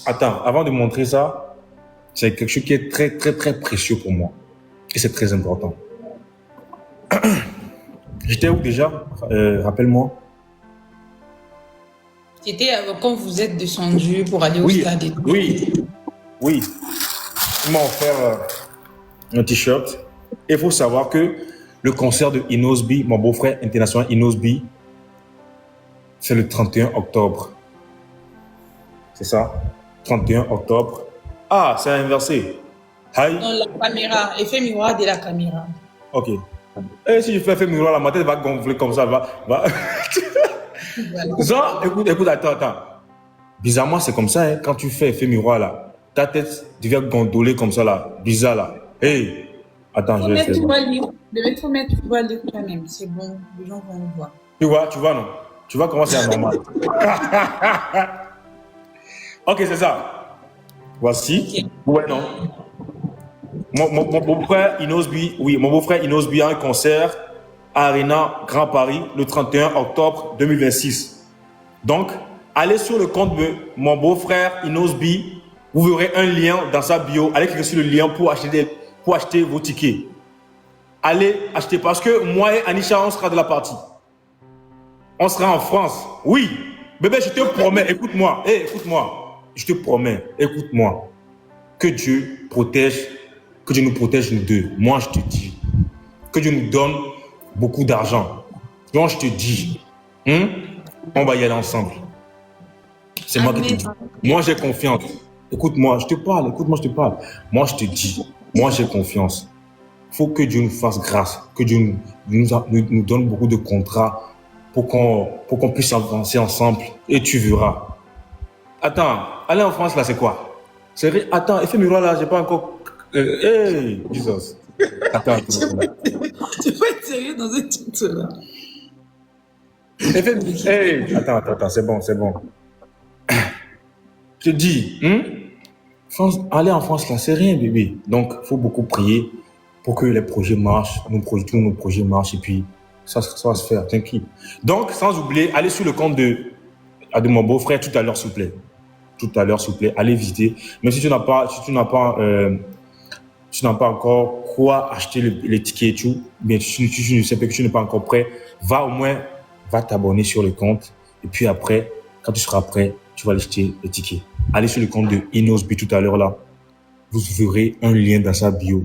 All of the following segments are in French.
Attends, avant de montrer ça, c'est quelque chose qui est très, très, très précieux pour moi. Et c'est très important. J'étais où déjà? Rappelle-moi. C'était quand vous êtes descendu pour aller au Oui, stade et tout. oui, oui. Ils m'ont offert un t-shirt. Et il faut savoir que le concert de Inosby, mon beau-frère international Inosby, c'est le 31 octobre. C'est ça? 31 octobre. Ah, c'est inversé. Hi. Non, la caméra, effet miroir de la caméra. Ok. Et si je fais miroir, la ma tête va gonfler comme ça. Va. Voilà. Genre, écoute, attends. Bizarrement, c'est comme ça, hein, quand tu fais effet miroir là. Ta tête devient gondolée comme ça là. Bizarre là. Hey. Attends, je vais essayer. Tu faut mettre, tu vois lire toi-même. C'est bon, les gens vont le voir. Tu vois, non? Tu vois comment c'est anormal. Ok, c'est ça. Voici. Ok. Ouais, non. Mon beau-frère Inosby, oui, mon beau-frère Inosby a un concert à Arena Grand Paris le 31 octobre 2026. Donc, allez sur le compte de mon beau-frère Inosby, vous verrez un lien dans sa bio. Allez cliquer sur le lien pour acheter vos tickets. Allez acheter parce que moi et Anisha, on sera de la partie. On sera en France. Oui. Bébé, je te promets, écoute-moi. Écoute-moi. Je te promets, écoute-moi. Que Dieu protège, que Dieu nous protège nous deux. Moi, je te dis. Que Dieu nous donne beaucoup d'argent. Donc, je te dis. On va y aller ensemble. C'est moi qui te dis. Moi, j'ai confiance. Écoute-moi, je te parle. Écoute-moi, je te parle. Moi, je te dis. Moi, j'ai confiance. Il faut que Dieu nous fasse grâce. Que Dieu nous donne beaucoup de contrats pour qu'on puisse avancer ensemble. Et tu verras. Attends, aller en France, là, c'est quoi? C'est vrai. Attends, effet miroir, là, j'ai pas encore... Hey, Jesus. Attends. Tu peux être sérieux dans un truc là. Hey, attends, c'est bon. Je te dis, aller en France, là, c'est rien, bébé. Donc, il faut beaucoup prier pour que les projets marchent, tous nos projets marchent, et puis ça va se faire, t'inquiète. Donc, sans oublier, allez sur le compte de mon beau-frère tout à l'heure, s'il vous plaît. Allez visiter. Mais si tu n'as pas encore quoi acheter les tickets et tout, bien, tu ne sais pas que tu n'es pas encore prêt, va t'abonner sur le compte. Et puis après, quand tu seras prêt, tu vas acheter les tickets. Allez sur le compte de Inosby tout à l'heure là. Vous verrez un lien dans sa bio.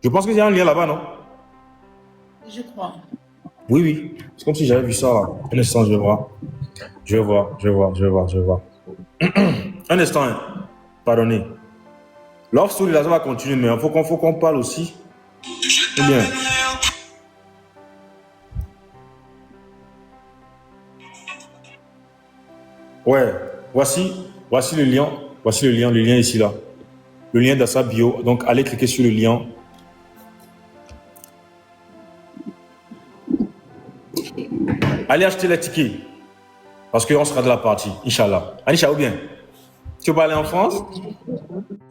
Je pense qu'il y a un lien là-bas, non? Je crois. Oui. C'est comme si j'avais vu ça là. Un instant, je vais voir. Un instant, hein. Pardonnez. Love Story là, ça va continuer, mais il faut qu'on parle aussi. Eh bien. Ouais, voici le lien. Le lien ici là. Le lien dans sa bio. Donc, allez cliquer sur le lien. Allez acheter les tickets. Parce qu'on sera de la partie, Inch'Allah. Anisha, ou bien? Tu vas aller en France?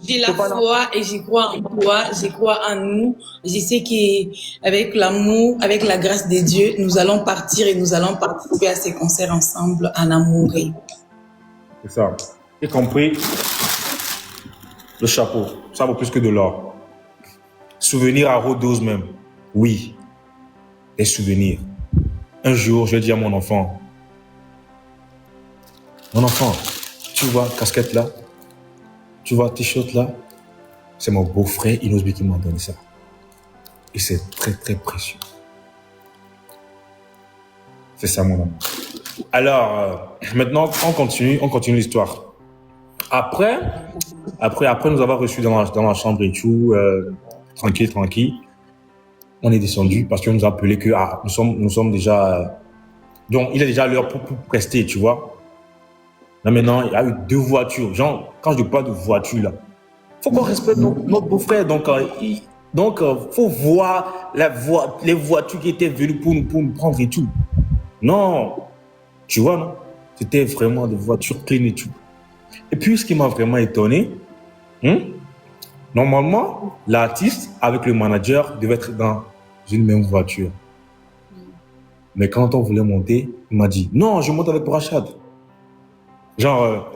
J'ai la foi et j'y crois en toi, j'y crois en nous. Je sais qu'avec l'amour, avec la grâce de Dieu, nous allons partir et nous allons participer à ces concerts ensemble en amour. C'est ça. Y compris le chapeau. Ça vaut plus que de l'or. Souvenirs à haute dose même. Oui. Des souvenirs. Un jour, je vais dire à mon enfant, tu vois casquette là, tu vois t-shirt là, c'est mon beau-frère Inosby qui m'a donné ça. Et c'est très très précieux. C'est ça mon amour. Alors, maintenant, on continue l'histoire. Après, nous avoir reçus dans la chambre et tout, tranquille, on est descendu parce qu'on nous a appelé que nous sommes déjà... donc, il est déjà l'heure pour rester, tu vois. Là, maintenant, il y a eu 2 voitures. Genre, quand je parle de voitures, là, faut qu'on respecte notre beau-frère. Donc, faut voir les voitures qui étaient venues pour nous prendre et tout. Non, tu vois, non? C'était vraiment des voitures clean et tout. Et puis, ce qui m'a vraiment étonné, normalement, l'artiste avec le manager devaient être dans une même voiture. Mais quand on voulait monter, il m'a dit, non, je monte avec Brachad. Genre,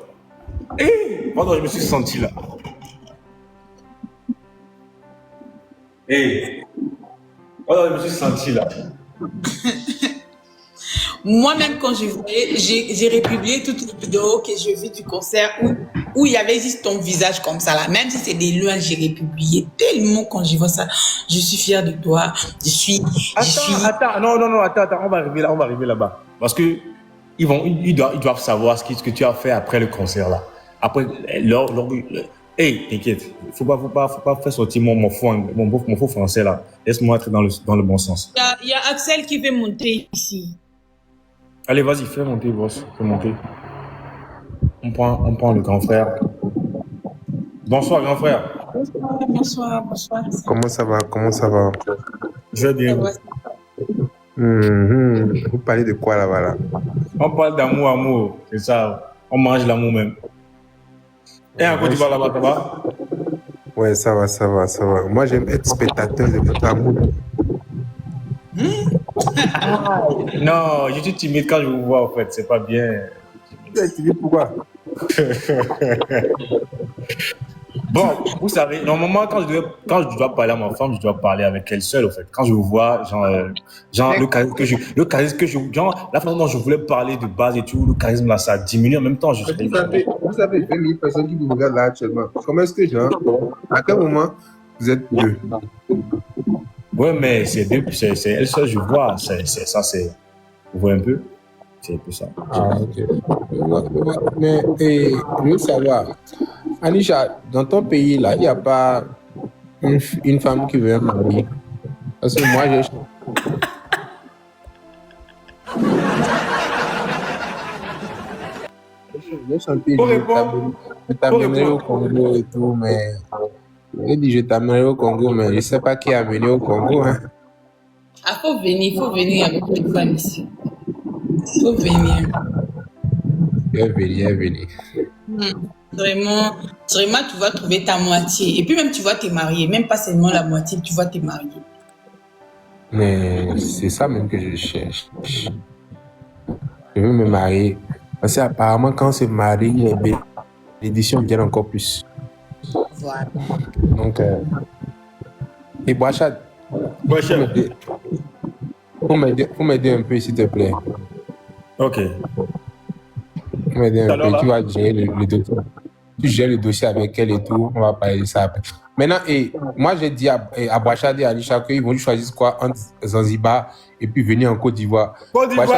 Pendant je me suis senti là. Pendant je me suis senti là. Moi-même, quand je voyais, j'ai republié toutes les vidéos que j'ai vues du concert où il y avait juste ton visage comme ça là. Même si c'est des lois, j'ai republié tellement quand je vois ça. Je suis fière de toi. Attends, non, on va arriver là-bas. Parce que ils doivent savoir ce que tu as fait après le concert là. Après, t'inquiète, faut pas faire sortir mon faux français là. Laisse-moi être dans le bon sens. Il y a Axel qui veut monter ici. Allez, vas-y, fais monter, boss. Fais monter. On prend le grand frère. Bonsoir, grand frère. Bonsoir. Comment ça va? Je vais bien. Vous parlez de quoi là-bas là? On parle d'amour. C'est ça. On mange l'amour même. Et en Côte d'Ivoire là-bas, ça va? Ouais, ça va. Moi, j'aime être spectateur de votre amour. Non, je suis timide quand je vous vois, en fait. C'est pas bien. Tu es timide pourquoi? Bon, vous savez, normalement, quand je dois parler à ma femme, je dois parler avec elle seule, en fait. Quand je vous vois, le charisme que je, genre, la façon dont je voulais parler de base et tout, le charisme là, ça diminue en même temps. Vous savez, 20 000 personnes qui vous regardent là actuellement. Comment est-ce que, genre, à quel moment vous êtes deux? Ouais, mais c'est elle seule, je vois. Vous voyez un peu? C'est un peu ça. Ah, ok. Mais, je veux savoir, Anisha, dans ton pays là, il n'y a pas une femme qui veut un mari. Parce que moi, j'ai chanté, je t'amènerai au Congo et tout, mais j'ai dit je t'amènerai au Congo, mais je ne sais pas qui a amené au Congo. Hein. Ah, faut venir avec une femme ici. Faut venir. Venir. Vraiment, tu vas trouver ta moitié. Et puis même, tu vas te marier. Même pas seulement la moitié, tu vas te marier. Mais c'est ça même que je cherche. Je veux me marier. Parce qu'apparemment, quand on se marie, les bénédictions viennent encore plus. Voilà. Donc, et Boachad, faut m'aider un peu, s'il te plaît. Ok. Faut m'aider un peu. Tu vas gérer le dossier. Tu gères le dossier avec elle et tout. On va parler de ça après. Maintenant, moi, j'ai dit à Boachad et à Alisha qu'ils vont choisir quoi entre Zanzibar et puis venir en Côte d'Ivoire. Côte d'Ivoire.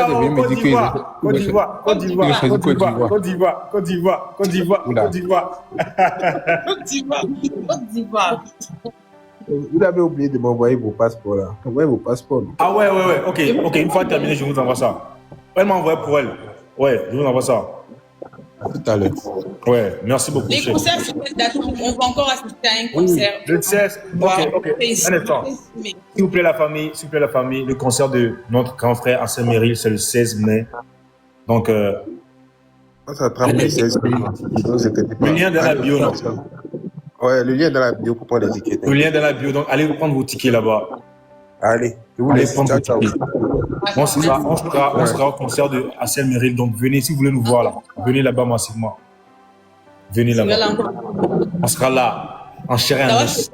Vous avez oublié de m'envoyer vos passeports là. Envoyez vos passeports. Ah ouais. Ok. Une fois terminé, je vous envoie ça. Elle m'a envoyé pour elle. Ouais, je vous envoie ça. À tout à l'heure. Ouais, merci beaucoup. Les concerts, c'est quelle date? On va encore assister à un concert. Le 16. Ok. Un instant. S'il vous plaît, la famille, le concert de notre grand frère Arsène Merrill, c'est le 16 mai. Donc, Ça attrape les 16 000. Le lien dans la bio, non? Ouais, le lien dans la bio pour prendre les tickets. Le lien dans la bio, donc allez prendre vos tickets là-bas. Allez, je vous Allez laisse. prendre vos tickets. On sera au concert de Arsène Merrill, donc venez, si vous voulez nous voir là, venez là-bas massivement. Venez là-bas. On sera là, en chair et en os.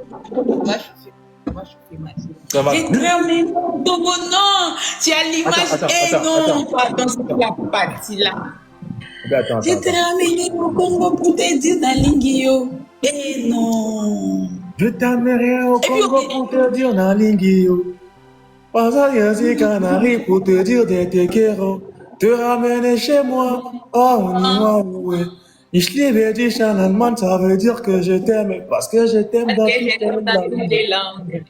Ça va. J'ai très non, tu as l'image non, pardon, c'est la partie là. J'ai te ramené au Congo pour te dire dans Lingio. Eh non. Je t'amènerai au Congo pour te dire dans Lingio. Pas à Yanzi Canari pour te dire des tequeros. Te ramener chez moi. Oh, ouais. Ich liebe dich en allemand, ça veut dire que je t'aime. Parce que je t'aime dans toutes les langues.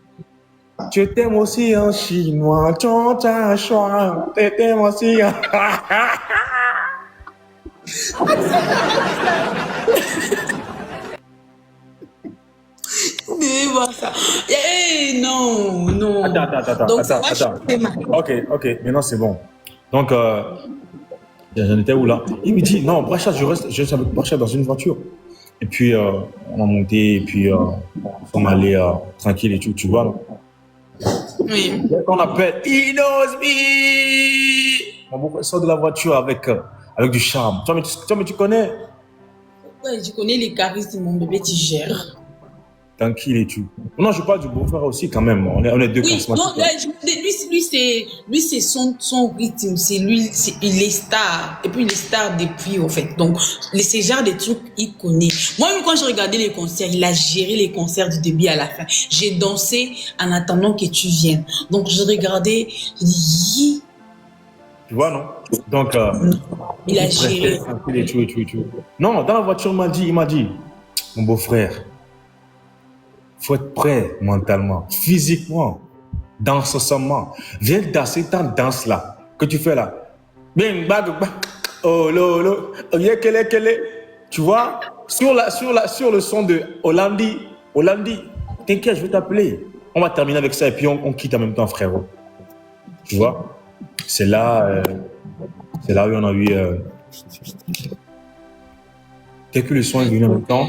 Je t'aime aussi en chinois. Je t'aime aussi en... Ça. Non. Attends. Ok, maintenant c'est bon. Donc, j'en étais où là? Il me dit, non, Brachat, je reste avec Brachat dans une voiture. Et puis, on a monté, et puis, on allait tranquille et tout, tu vois là. Oui. On appelle Inosbi. Mon beau-frère sort de la voiture avec du charme. Toi, mais tu connais. Ouais, je connais les charismes de mon bébé, tu gères. Tranquille et tout. Non, je parle du beau-frère aussi quand même. On est deux Oui, non, charismatiques. lui, c'est son rythme, il est star. Et puis, il est star depuis, en fait. Donc, ces genres de trucs, il connaît. Moi-même, quand je regardais les concerts, il a géré les concerts du début à la fin. J'ai dansé en attendant que tu viennes. Donc, je regardais, je dis, Tu vois, non? Donc, il a géré. Et tout. Non, dans la voiture, il m'a dit, mon beau-frère, faut être prêt mentalement, physiquement, danseusement. Viens danser ta danse là, que tu fais là. Bing, bag, bag. Oh, lolo, oh, yeah, quel est. Tu vois, sur le son de Hollandi, t'inquiète, je vais t'appeler. On va terminer avec ça et puis on quitte en même temps, frérot. Tu vois, c'est là où on a eu. Dès que le son est venu en même temps,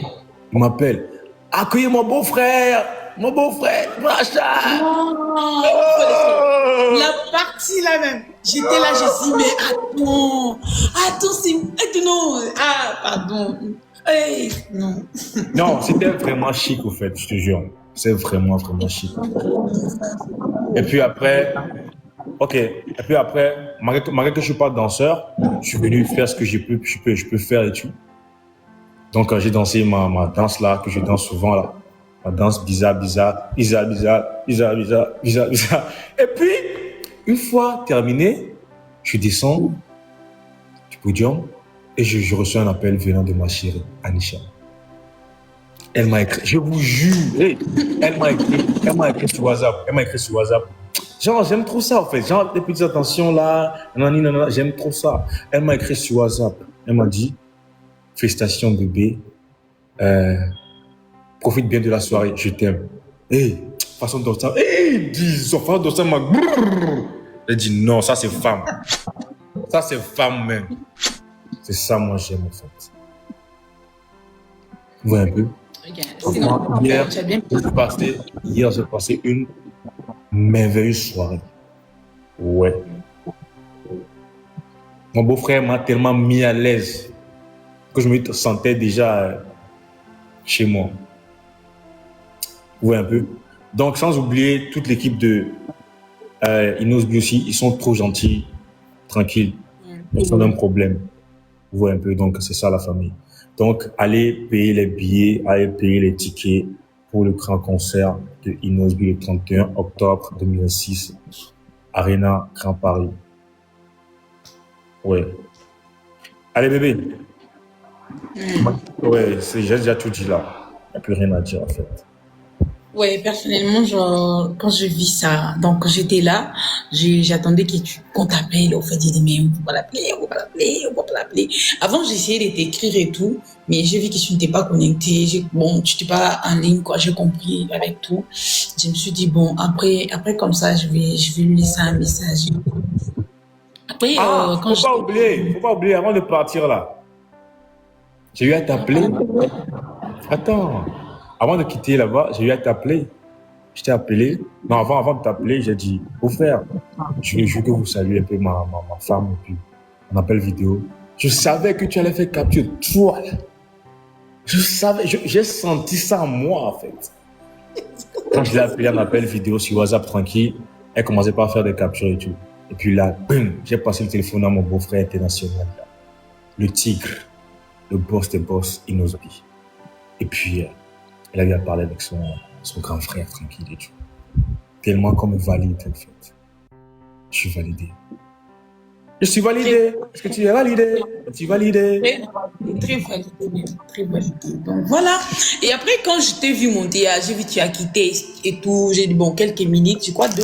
il m'appelle. Accueillez mon beau-frère, Bracha. Oh, la partie là même. J'étais là, je dis, mais attends, c'est. Non, pardon. Hey, non. Non, c'était vraiment chic, au fait, je te jure. C'est vraiment chic. Et puis après, malgré que je suis pas danseur, je suis venu faire ce que je peux faire et tout. Donc, j'ai dansé ma danse là, que je danse souvent là. Ma danse bizarre. Et puis, une fois terminé, je descends du podium et je reçois un appel venant de ma chérie, Anisha. Elle m'a écrit, je vous jure, elle m'a écrit sur WhatsApp. Genre, j'aime trop ça en fait. Genre, des petites attentions là, j'aime trop ça. Elle m'a écrit sur WhatsApp. Elle m'a dit, félicitations bébé, profite bien de la soirée, je t'aime. Façon de ça, façon de ça m'a. J'ai dit non, ça c'est femme. Ça c'est femme même. C'est ça moi j'aime en fait. Vous voyez un peu? Hier, j'ai passé une merveilleuse soirée. Ouais. Mon beau-frère m'a tellement mis à l'aise que je me sentais déjà chez moi. Vous voyez un peu? Donc, sans oublier toute l'équipe de Inosby aussi, ils sont trop gentils, tranquilles, personne n'a un problème. Vous voyez un peu? Donc, c'est ça la famille. Donc, allez payer les billets, allez payer les tickets pour le grand concert de Inosby le 31 octobre 2006, Arena Grand Paris. Ouais. Allez bébé. Ouais, j'ai déjà tout dit là. Il n'y a plus rien à dire en fait. Ouais, personnellement, quand je vis ça, donc j'étais là, j'attendais qu'on t'appelle, au fait, j'ai dit, mais on va pas l'appeler. Avant, j'essayais de t'écrire et tout, mais j'ai vu que tu n'étais pas connecté, tu n'étais pas en ligne, quoi, j'ai compris avec tout. Je me suis dit, bon, après comme ça, je vais lui laisser un message. Après, faut pas oublier, avant de partir là, j'ai eu à t'appeler. Attends. Avant de quitter là-bas, j'ai eu à t'appeler. Je t'ai appelé. Non, avant de t'appeler, j'ai dit, beau-frère, je veux que vous saluez un peu ma femme, et puis on appelle vidéo. Je savais que tu allais faire capture. Toi, je savais, j'ai senti ça en moi, en fait. Quand je l'ai appelé, on appelle vidéo sur WhatsApp tranquille. Elle commençait pas à faire des captures et tout. Et puis là, boum, j'ai passé le téléphone à mon beau-frère international, là. Le tigre, le boss des boss, Inosby. Et puis, elle avait à parler avec son grand frère tranquille et tout. Tellement comme valide en fait. Je suis validé. Est-ce que tu es validé? Tu es validé? Très validé. Donc voilà. Et après, quand je t'ai vu monter, j'ai vu que tu as quitté et tout. J'ai dit, bon, quelques minutes, je crois 2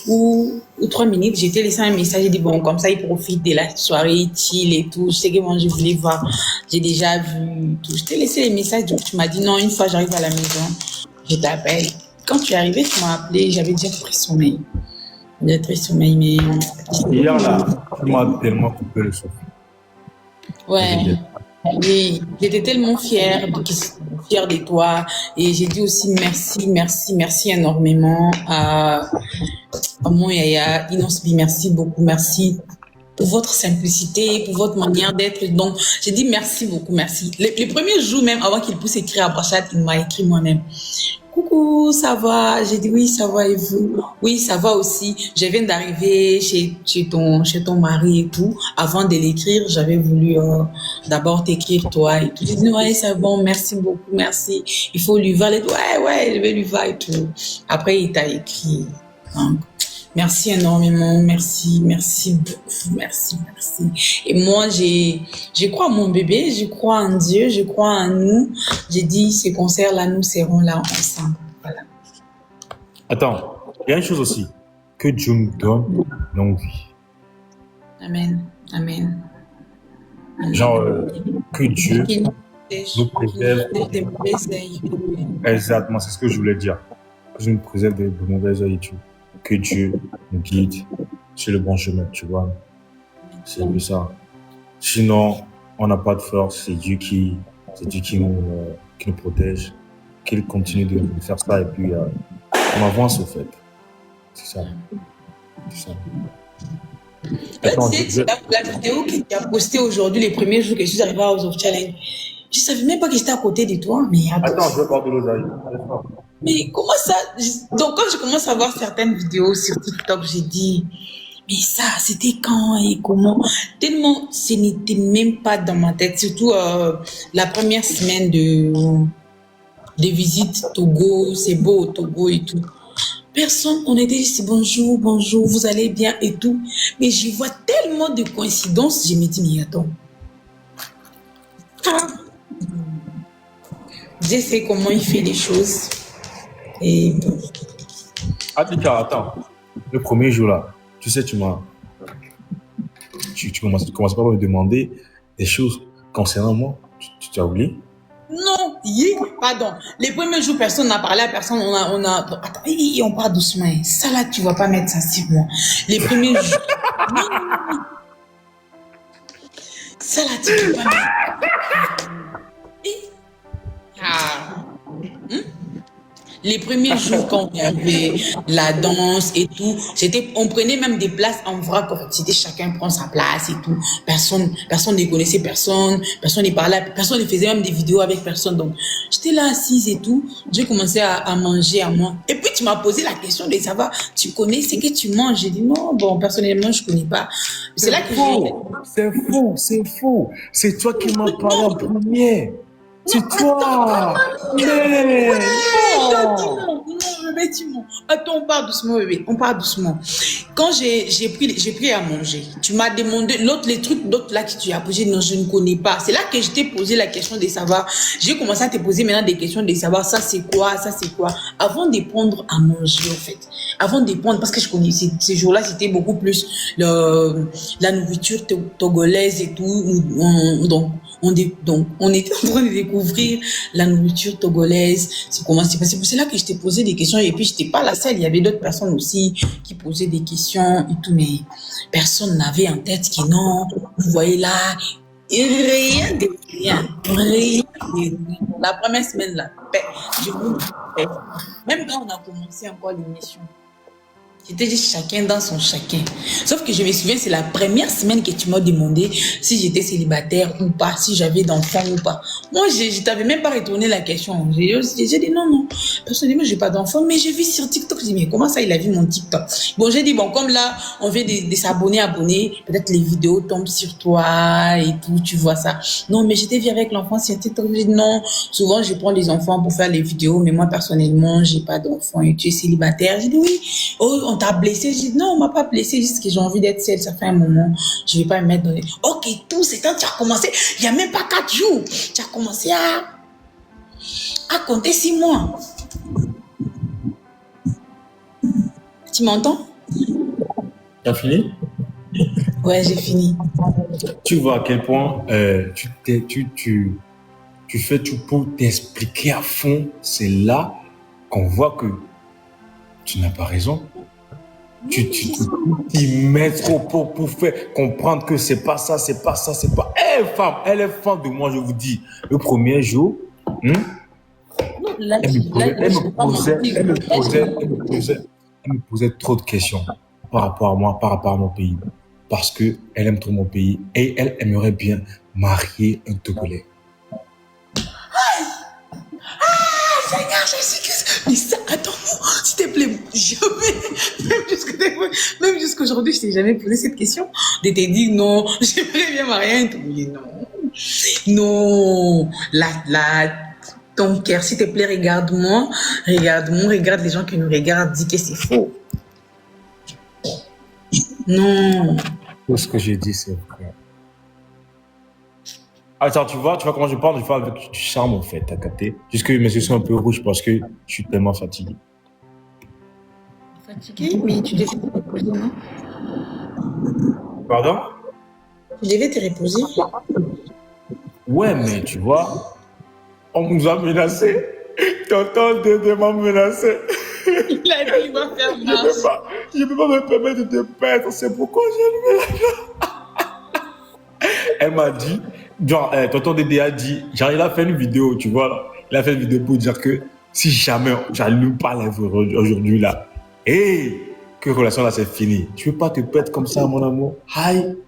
ou 3 minutes, j'ai laissé un message. J'ai dit, bon, comme ça, il profite de la soirée, chill et tout. Je sais que moi, je voulais voir. J'ai déjà vu tout. Je t'ai laissé les messages. Donc, tu m'as dit, non, une fois j'arrive à la maison, je t'appelle. Quand tu es arrivé, tu m'as appelé. J'avais déjà pris sommeil. J'ai très sommeil, mais. Hier, là, tu m'as tellement coupé le souffle. Ouais. Oui, j'étais tellement fière de toi. Et j'ai dit aussi merci énormément à mon yaya, Inosby. Merci beaucoup, merci pour votre simplicité, pour votre manière d'être. Donc, j'ai dit merci beaucoup, merci. Les premiers jours même, avant qu'il puisse écrire à Brachat, il m'a écrit moi-même. Coucou, ça va? J'ai dit oui, ça va et vous? Oui, ça va aussi. Je viens d'arriver chez ton mari et tout. Avant de l'écrire, j'avais voulu d'abord t'écrire toi et tout. J'ai dit ouais, c'est bon, merci beaucoup, merci. Il faut lui voir. Ouais, je vais lui voir et tout. Après, il t'a écrit. Donc, merci énormément, merci beaucoup, merci. Et moi, je crois en mon bébé, je crois en Dieu, je crois en nous. J'ai dit, ces concerts-là, nous serons là ensemble. Voilà. Attends, il y a une chose aussi. Que Dieu nous donne longue vie. Amen. Genre, que Dieu nous préserve. Exactement, c'est ce que je voulais dire. Que Dieu nous préserve de mauvais œil et tout. Que Dieu nous guide sur le bon chemin, tu vois. C'est ça. Sinon, on n'a pas de force. C'est Dieu qui nous protège. Qu'il continue de faire ça et puis on avance au fait. C'est ça. Attends, la vidéo que tu as postée aujourd'hui, les premiers jours que je suis arrivée à House of Challenge, je ne savais même pas que j'étais à côté de toi. Mais attends, je vais boire de l'eau, j'arrive. Mais comment ça? Donc, quand je commence à voir certaines vidéos sur TikTok, j'ai dit, mais ça, c'était quand et comment? Tellement, ce n'était même pas dans ma tête. Surtout la première semaine de visite Togo, c'est beau Togo et tout. Personne, on était juste bonjour, vous allez bien et tout. Mais je vois tellement de coïncidences, je me dis, mais attends. Je sais comment il fait les choses. Et... Attends. Le premier jour là, tu sais, tu commences pas à me demander des choses concernant moi. Tu as oublié? Non, pardon. Les premiers jours, personne n'a parlé à personne. Attends, on parle doucement. Ça là, tu vas pas mettre ça sur moi. Les premiers jours. Non. Ça là, tu peux pas mettre. Les premiers jours, quand il y avait la danse et tout, on prenait même des places en vrac. C'était chacun prend sa place et tout. Personne ne connaissait personne ne parlait, personne ne faisait même des vidéos avec personne. Donc, j'étais là assise et tout. J'ai commencé à manger à moi. Et puis, tu m'as posé la question de savoir, tu connais ce que tu manges? J'ai dit non, bon, personnellement, je connais pas. C'est là que C'est faux. C'est toi qui m'as parlé en premier. C'est toi! Non, bébé, tu mens. Attends, on parle doucement, bébé. On parle doucement. Quand j'ai pris à manger, tu m'as demandé les trucs d'autres là que tu as posé. Non, je ne connais pas. C'est là que je t'ai posé la question de savoir. J'ai commencé à te poser maintenant des questions de savoir ça c'est quoi. Avant de prendre à manger, en fait. Avant de prendre, parce que je connaissais ces jours-là, c'était beaucoup plus la nourriture togolaise et tout. Donc, on était en train de découvrir la nourriture togolaise. C'est comment c'est passé. C'est là que je t'ai posé des questions. Et puis, je n'étais pas la seule. Il y avait d'autres personnes aussi qui posaient des questions et tout. Mais personne n'avait en tête que non, vous voyez là, rien de rien. La première semaine là, même quand on a commencé encore l'émission, c'était juste chacun dans son chacun. Sauf que je me souviens, c'est la première semaine que tu m'as demandé si j'étais célibataire ou pas, si j'avais d'enfants ou pas. Moi, je t'avais même pas retourné la question. J'ai dit non. Personnellement, j'ai pas d'enfants, mais j'ai vu sur TikTok. J'ai dit, mais comment ça, il a vu mon TikTok? Bon, j'ai dit, bon, comme là, on vient de s'abonner, peut-être les vidéos tombent sur toi et tout, tu vois ça. Non, mais j'étais vu avec l'enfant sur TikTok. J'ai dit non. Souvent, je prends les enfants pour faire les vidéos, mais moi, personnellement, j'ai pas d'enfants et tu es célibataire. J'ai dit oui. Oh, on t'a blessé? J'ai dit non, on m'a pas blessé, juste que j'ai envie d'être seule, ça fait un moment, je vais pas me mettre dans les... Ok, tout c'est quand tu as commencé, il y a même pas 4 jours, tu as commencé à compter 6 mois. Tu m'entends? Tu as fini? Ouais, j'ai fini. Tu vois à quel point tu fais tout pour t'expliquer à fond. C'est là qu'on voit que tu n'as pas raison. Tu t'y mets trop pour faire comprendre que c'est pas ça. Elle est fan de moi, je vous dis. Le premier jour, elle me posait trop de questions par rapport à moi, par rapport à mon pays, parce qu'elle aime trop mon pays et elle aimerait bien marier un Togolais. Seigneur, je sais que mais ça, attends-moi, s'il te plaît, jamais, même jusqu'aujourd'hui, je t'ai jamais posé cette question. De te dire non, j'aimerais bien marier un Togolais. Non, ton cœur, s'il te plaît, regarde-moi, regarde les gens qui nous regardent, dis que c'est faux. Non. Tout ce que j'ai dit, c'est vrai. Attends, tu vois comment je parle avec du charme, en fait, t'as capté? Juste que mes yeux sont un peu rouges parce que je suis tellement fatigué. Fatigué? Mais tu devais te reposer, non? Pardon? Tu devais te reposer? Ouais, mais tu vois, on nous a menacés. Tonton Dédé m'a menacé. Il a dit, il va faire marche. Je ne peux pas me permettre de te perdre, c'est pourquoi j'ai levé la main. Elle m'a dit, genre, tonton Dédé a dit, genre, il a fait une vidéo, tu vois, là. Il a fait une vidéo pour dire que si jamais j'allume pas la vie aujourd'hui, là, que relation là, c'est fini. Tu veux pas te perdre comme ça, mon amour? Aïe.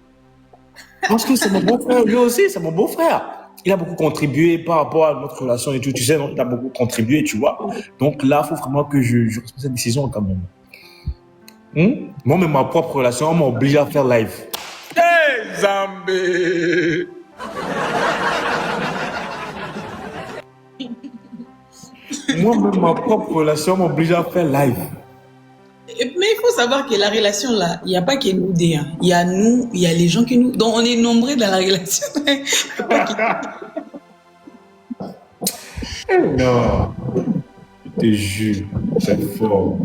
Parce que c'est mon beau-frère, lui aussi, c'est mon beau-frère. Il a beaucoup contribué par rapport à notre relation et tout, tu sais, donc il a beaucoup contribué, tu vois. Donc là, il faut vraiment que je respecte cette décision quand même. Moi, même ma propre relation, on m'a obligé à faire live. Hey, Zambé! Moi, même ma propre relation, on m'a obligé à faire live. Mais il faut savoir que la relation là, il n'y a pas que nous deux. Il y a nous, il y a les gens qui nous. Donc on est nombreux dans la relation. Non, je te jure, c'est fort.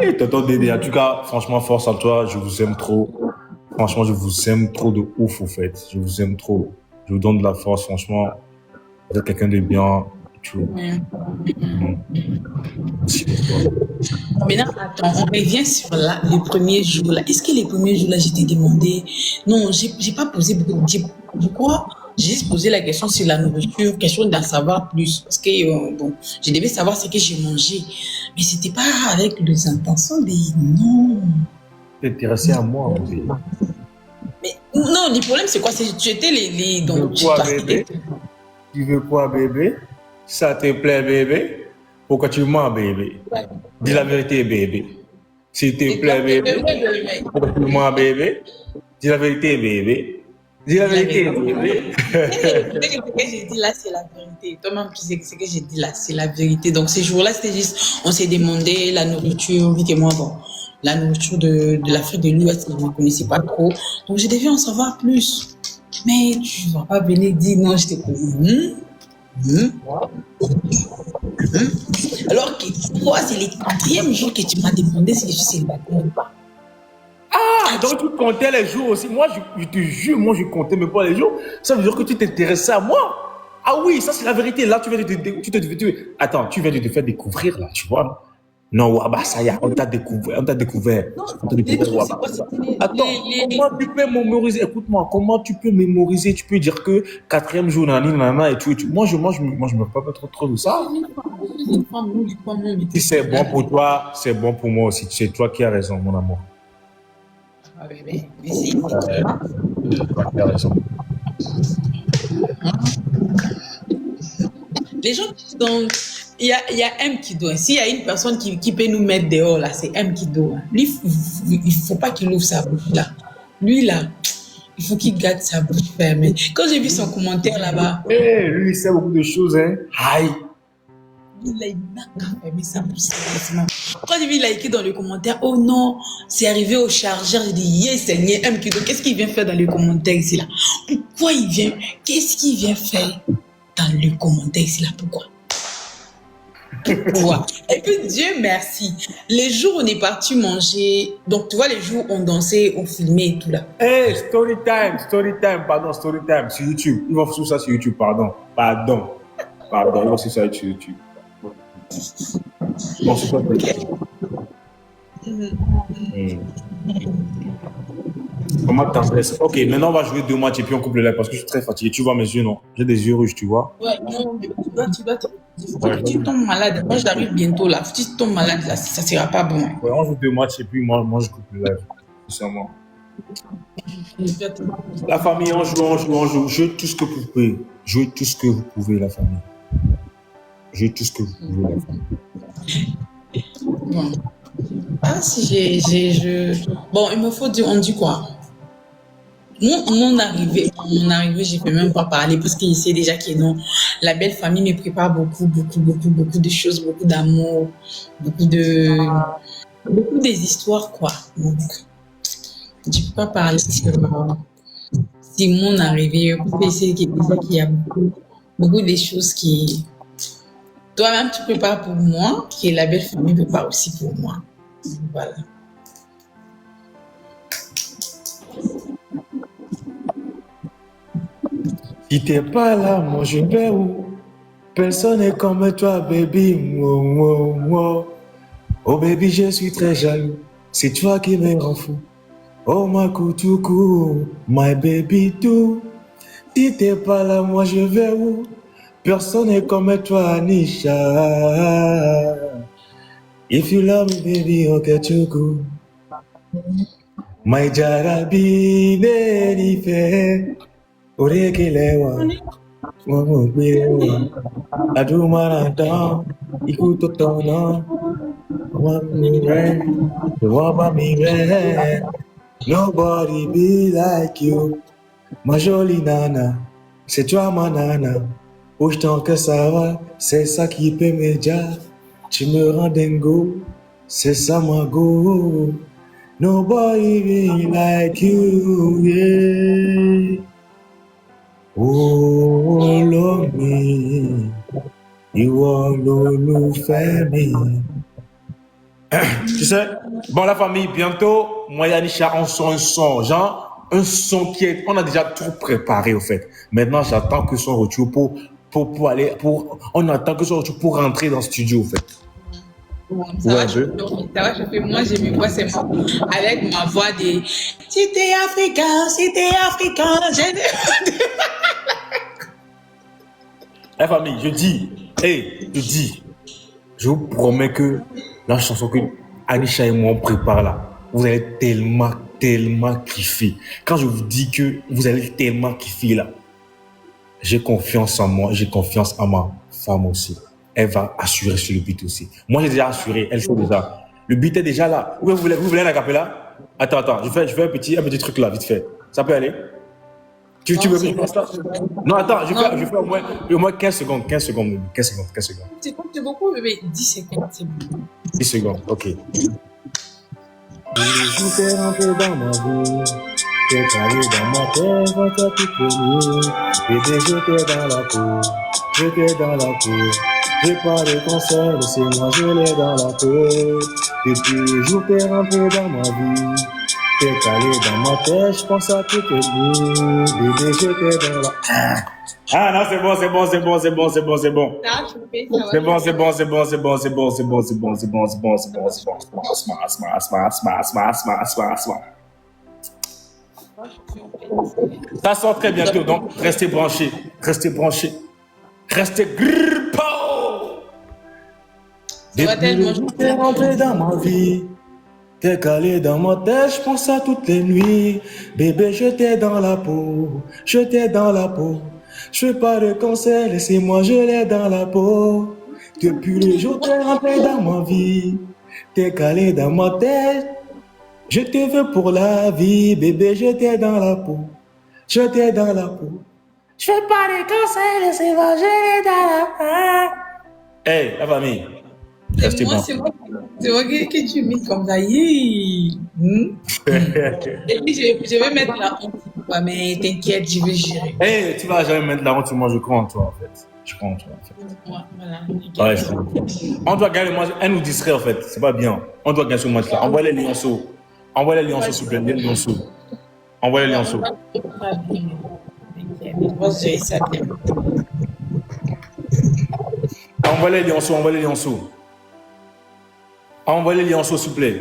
Et tonton Dédé, en tout cas, franchement, force à toi, je vous aime trop. Franchement, je vous aime trop de ouf, au fait. Je vous aime trop. Je vous donne de la force, franchement. Vous êtes quelqu'un de bien. Maintenant, attends, on revient sur les premiers jours là. Est-ce que les premiers jours là, je t'ai demandé? Non, j'ai pas posé beaucoup de. Je crois, j'ai juste posé la question sur la nourriture, question d'en savoir plus. Parce que, bon, je devais savoir ce que j'ai mangé. Mais c'était pas avec les intentions de. Non. T'es intéressé à moi, bébé. Mais non, le problème, c'est quoi? C'était les. Donc, tu veux quoi, bébé? Tu veux quoi, bébé? Ça te plaît, bébé? Pourquoi tu mens, bébé? Ouais. Dis la vérité, bébé. S'il te plaît, bébé. Pourquoi tu mens, bébé? Dis la vérité, bébé. Dis la vérité, bébé. Ce que j'ai dit là, c'est la vérité. Toi-même, tu sais que ce que j'ai dit là, c'est la vérité. Donc, ces jours-là, c'était juste, on s'est demandé la nourriture, vite et moi, bon, la nourriture de l'Afrique de l'Ouest, je ne connaissais pas trop. Donc, je devais en savoir plus. Mais tu ne vas pas venir dire non, je t'ai posé. Alors que toi, c'est le 4e jour que tu m'as demandé si je suis célibataire ou pas. Ah, donc tu comptais les jours aussi. Moi, je te jure, moi, je comptais même pas les jours. Ça veut dire que tu t'intéressais à moi. Ah oui, ça, c'est la vérité. Là, tu viens de attends, tu viens de te faire découvrir, là, tu vois. Non, Waba, ça y est, on t'a découvert. Non, attends, comment tu peux mémoriser? Écoute-moi, comment tu peux mémoriser? Tu peux dire que 4e jour, nanana, et tout. Moi, je me parle pas trop de ça. Si c'est bon pour toi, c'est bon pour moi aussi. C'est toi qui as raison, mon amour. Ah, bébé, ici. Toi qui as raison. Les gens qui sont... Il y a M qui doit. S'il y a une personne qui peut nous mettre dehors, là, c'est M qui doit. Lui, il ne faut pas qu'il ouvre sa bouche, là. Lui, là, il faut qu'il garde sa bouche fermée. Quand j'ai vu son commentaire là-bas... Lui, il sait beaucoup de choses, hein. Aïe. Il n'a qu'à fermer sa bouche. Quand j'ai vu, il a écrit dans le commentaire, oh non, c'est arrivé au chargeur. J'ai dit, yes, Seigneur, M qui doit. Qu'est-ce qu'il vient faire dans le commentaire ici, là? Pourquoi il vient? Qu'est-ce qu'il vient faire dans le commentaire ici, là? Pourquoi? Et puis Dieu merci, les jours où on est parti manger, donc tu vois les jours où on dansait, on filmait et tout là. Hey, story time, story time sur YouTube. Ils vont faire ça sur YouTube, pardon, ils vont faire ça sur YouTube. Bon, c'est pas Comment t'adresses? Ok, maintenant on va jouer 2 matchs et puis on coupe le live parce que je suis très fatigué. Tu vois mes yeux, non? J'ai des yeux rouges, tu vois? Ouais, non, tu tombes malade. Moi, j'arrive bientôt là. Si tu tombes malade là, ça sera pas bon. Ouais, on joue 2 matchs et puis moi je coupe le live. C'est moi. La famille, on joue. Jouez tout ce que vous pouvez. Jouez tout ce que vous pouvez, la famille. Jouez tout ce que vous pouvez, la famille. Bon. Ah, si Bon, il me faut dire, on dit quoi? Mon arrivée, j'ai fait même pas parler parce qu'il sait déjà que non, la belle famille me prépare beaucoup de choses, beaucoup d'amour, beaucoup des histoires, quoi. Donc, je peux pas parler sur mon arrivée, parce que c'est déjà qu'il y a beaucoup de choses qui, toi-même tu prépares pour moi, que la belle famille prépare aussi pour moi. Voilà. Si t'es pas là, moi je vais où? Personne n'est comme toi, baby. Oh baby, je suis très jaloux. C'est toi qui me rend fou. Oh ma koutoukou, my baby too. Si t'es pas là, moi je vais où? Personne n'est comme toi, Anisha. If you love me, baby, okay, chuku. My jarabi, nerife. Orekelewa. Mwamubirewa. Adumarada. Ikuto tono. Nobody be like you. Ma jolie nana. C'est toi ma nana. Autant que ça va, c'est ça qui peut me dire. Tu me rends dingo, c'est ça ma go. Nobody be like you, yeah. Oh, love me. You all know me. Tu sais, bon la famille, bientôt, moi et Anisha, on sort un son, genre un son qui est, on a déjà tout préparé au fait. Maintenant, j'attends que son retour on attend que son retour pour rentrer dans le studio au fait. Ça va, je fais, moi j'ai mes voix, c'est moi, avec ma voix de c'était africain, La famille, je vous promets que la chanson que Anisha et moi on prépare là, vous allez tellement kiffer. Quand je vous dis que vous allez tellement kiffer là, j'ai confiance en moi, j'ai confiance en ma femme aussi. Elle va assurer sur le beat aussi. Moi j'ai déjà assuré, elle sait déjà. Le beat est déjà là. Vous voulez la capella? Attends, je fais un petit truc là, vite fait. Ça peut aller? Tu veux que je fasse ça? Non, attends, je fais au moins 15 secondes. 15 secondes. C'est beaucoup, mais 10 secondes, c'est bon. 10 secondes, ok. Je t'ai rentré dans ma vie, t'es calé dans ma tête, quand t'as tout connu. Bébé, j'étais dans la peau. J'ai pas de conseil, c'est moi, je l'ai dans la peau. Depuis le jour, t'es rentré dans ma vie. T'es calé dans ma tête, je pense à tout tes nuits. Bébé, j'étais dans la... Ah non, c'est bon. C'est bon. Ça sort très bientôt, donc restez branchés. Restez grippo. T'es rentré dans ma vie. T'es calé dans ma tête, je pense à toutes les nuits. Bébé, j'étais dans la peau. Je fais pas de conseil, laissez-moi, je l'ai dans la peau. Depuis le jour, t'es rentré dans ma vie. T'es calé dans ma tête. Je te veux pour la vie, bébé, j'étais dans la peau. Je fais pas de conseil, laissez-moi, je l'ai dans la peau. Hey, la famille. C'est moi que tu mets comme ça. Et puis, je vais mettre la honte. Mais t'inquiète, je vais gérer. Hey, tu vas jamais mettre la honte sur moi, je crois en toi, en fait. Voilà. Ouais, on doit gagner le match. Elle nous distrait, en fait. C'est pas bien. On doit gagner ce match-là. Envoie les lionceaux, s'il vous plaît. Les lionceaux. Envoie les lionceaux. Envoie les lionceaux, s'il vous plaît.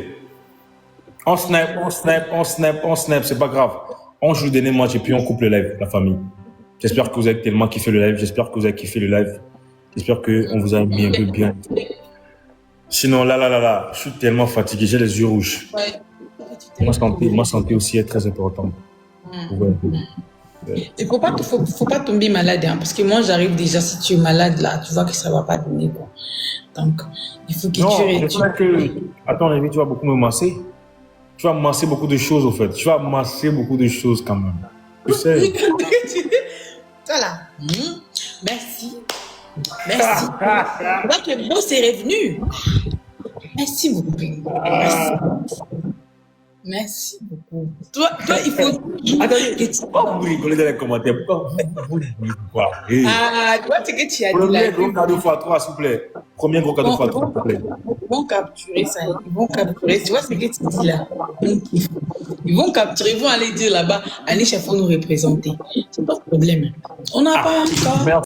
On snap, c'est pas grave. On joue le dernier match et puis on coupe le live, la famille. J'espère que vous avez tellement kiffé le live. J'espère qu'on vous a mis un peu bien. Sinon, là, je suis tellement fatigué, j'ai les yeux rouges. Ouais. tu t'es Ma santé aussi est très importante. Il faut pas tomber malade, hein, parce que moi, j'arrive déjà, si tu es malade, là, tu vois que ça va pas donner, quoi. Donc, il faut que Attends, Rémi, tu vas beaucoup me masser. Tu vas masser beaucoup de choses, au fait. Tu vas masser beaucoup de choses, quand même. Tu sais. Voilà. Merci. Votre boss est revenu. Merci beaucoup. Merci beaucoup. Toi, il faut... Attendez, pourquoi vous rigolez dans les commentaires? Pourquoi vous rigolez? Toi, c'est que tu as dit Premier gros cadeau fois 3, s'il vous plaît. Premier gros cadeau fois 3, s'il vous plaît. Ils vont capturer ça. Ils vont capturer. Tu vois ce que tu dis là? Ils vont capturer. Ils vont aller dire là-bas, allez, chef, faut nous représenter. C'est pas de problème. On n'a pas encore.